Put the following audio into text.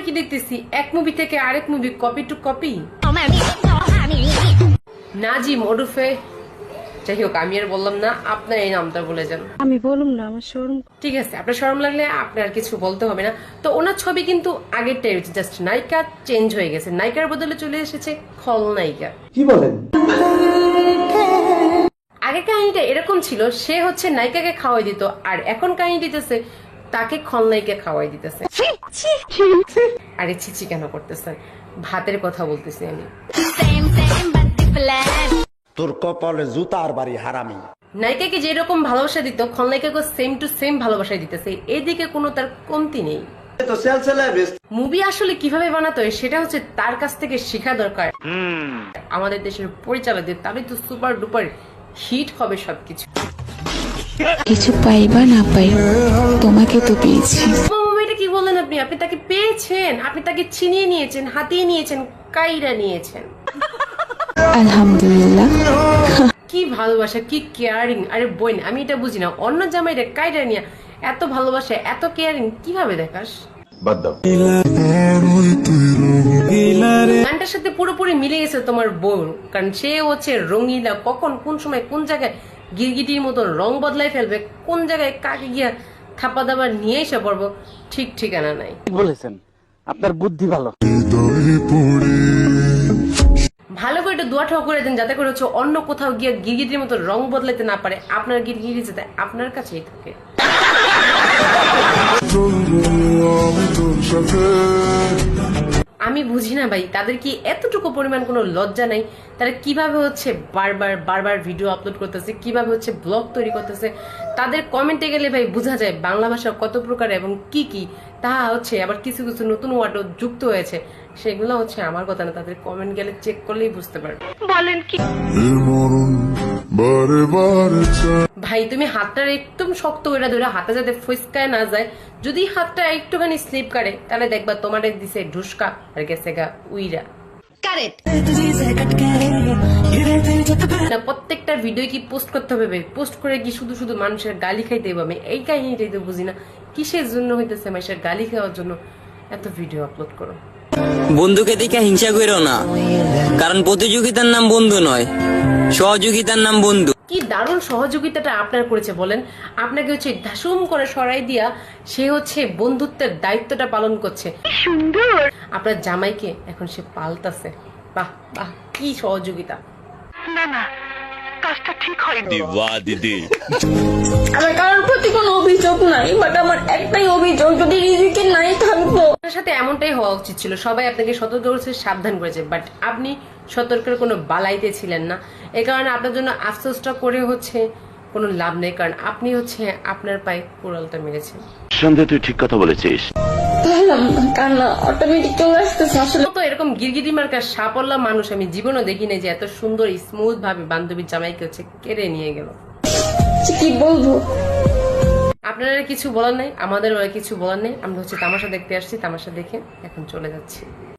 কি দেখতেছি এক মুভি থেকে আরেক movie copy to copy. Nazim ওরফে, যাই হোক আমি আর বললাম না, আপনার এই নামটা বলে যান। আমি বলুম না, আমার শরম। ঠিক আছে, আপনার শরম লাগলে আপনার কিছু বলতে হবে না। তো ওনার ছবি কিন্তু আগেরটাই রয়েছে, জাস্ট নায়িকা চেঞ্জ হয়ে গেছে, নায়িকার বদলে চলে এসেছে খলনায়িকা। কি বলেন? আগে কাহিনীটা এরকম ছিল, সে হচ্ছে নায়িকাকে খাওয়াই দিত, আর এখন কাহিনী দিতেছে তাকে খলনায়িকা খাওয়াই দিতেছে। আরে ছিচি কেন করতেছে? ভাতের কথা বলতেছি আমি। তোর কপালে জুতার বাড়ি হারামি। নায়িকাকে যেরকম ভালোবাসা দিত খলনায়িকাকে সেম টু সেম ভালোবাসা দিতেছে, এদিকে কোনো তার কমতি নেই। মুভি আসলে কিভাবে বানাতে হয় সেটা হচ্ছে তার কাছ থেকে শেখা দরকার। আমাদের দেশের পরিচালকদের, তাহলে তো সুপার ডুপার হিট হবে সবকিছু। কিছু পাইবা না পাই, তোমাকে তো পেয়েছি। এটা কি বললেন আপনি? আপনি তাকে পেয়েছেন, আপনি তাকে ছিনিয়ে নিয়েছেন, হাতিয়ে নিয়েছেন, কাইরা নিয়েছেন। আলহামদুলিল্লাহ। কি ভালোবাসা, কি কেয়ারিং! আরে বোন, আমি এটা বুঝি না, অন্য জামাইরা কাইরা নিয়ে এত ভালোবাসা, এত কেয়ারিং কিভাবে দেখাস? গানটার সাথে পুরোপুরি মিলে গেছে তোমার বোন, কারণ সে হচ্ছে রঙিলা। কখন, কোন সময়, কোন জায়গায় গিরগিটির মতো রং বদলাই ফেলবে, কোন জায়গায় কাকে গিয়া থাপা দাবার নিয়ে এসে পড়বো, ঠিক ঠিকানা নাই। বলেছেন, আপনার বুদ্ধি ভালো। ভালো করে একটু দোয়া ঠাও করে দেন, যাতে করে হচ্ছে অন্য কোথাও গিয়ে গিরগিটির মতো রং বদলাতে না পারে, আপনার গিরগিটি যাতে আপনার কাছেই থাকে। আমি বুঝি না ভাই, তাদের কি এতটুকু পরিমাণ কোনো লজ্জা নাই? তারা কিভাবে হচ্ছে বারবার ভিডিও আপলোড করতেছে, কিভাবে হচ্ছে ব্লগ তৈরি করতেছে। তাদের কমেন্টে গেলে ভাই বোঝা যায় বাংলা ভাষা কত প্রকার এবং কি কি তাহা হচ্ছে, আবার কিছু কিছু নতুন ওয়ার্ডও যুক্ত হয়েছে। সেগুলো হচ্ছে আমার কথা না, তাদের কমেন্ট গেলে চেক করলেই বুঝতে পারবে। বলেন কি ভাই, তুমি হাতটা একদম শক্ত করে ধরে, হাতে যাতে ফসকায় না যায়। যদি হাতটা একটুখানি স্লিপ করে, তাহলে দেখবা তোমার দিছে ঢুসকা আর গেছে গা উইরা। প্রত্যেকটা ভিডিও কি পোস্ট করতে হবে ভাই? পোস্ট করে কি শুধু শুধু মানুষের গালি খাইতে হবে? এই কাহিনীটাই তো বুঝি না, কিসের জন্য হইতেছে মানুষের গালি খাওয়ার জন্য এত ভিডিও আপলোড করো? বন্ধুকে দেখে হিংসা করো না, কারণ প্রতিযোগিতার নাম বন্ধু নয়, সহযোগিতার নাম বন্ধু। কি দারুণ সহযোগিতাটা আপনার করেছে বলেন। আপনাকে হচ্ছে ধাসুম করে সরাই দিয়া সে হচ্ছে বন্ধুত্বের দায়িত্বটা পালন করছে। সুন্দর। আপনার জামাইকে এখন সে পাল্টাছে। বাহ বাহ, কি সহযোগিতা! না না, কাজটা ঠিক হয়নি। বাহ দিদি, আমার কারোর প্রতি কোনো অভিযোগ নাই, বাট আমার একটাই অভিযোগ, যদি রিজিকে নাই থাকতো। আপনার সাথে এমনটাই হওয়া উচিত ছিল। সবাই আপনাকে সতর্ক করেছে, সাবধান করেছে, বাট আপনি সতর্কের কোনো বালাইতে ছিলেন না। এই কারণে আপনার জন্য আফসোসটা করে হচ্ছে কোনো লাভ নেই, কারণ আপনি হচ্ছে আপনার পায়ে কুড়ালটা মেরেছেন। সন্দেহ তুই ঠিক কথা বলেছিস। কান্না অটোমেটিক চলে আসতেছে আসলে। তো এরকম গিরগিটি মার্কা সাপল্লা মানুষ আমি জীবনে দেখিনি, যে এত সুন্দর স্মুথ ভাবে বান্ধবীর জামাইকে হচ্ছে কেড়ে নিয়ে গেল। কি বলবো? আপনারা কিছু বলার নাই, আমাদের কিছু বলার নেই। আমরা হচ্ছে তামাশা দেখতে আসছি, তামাশা দেখে এখন চলে যাচ্ছি।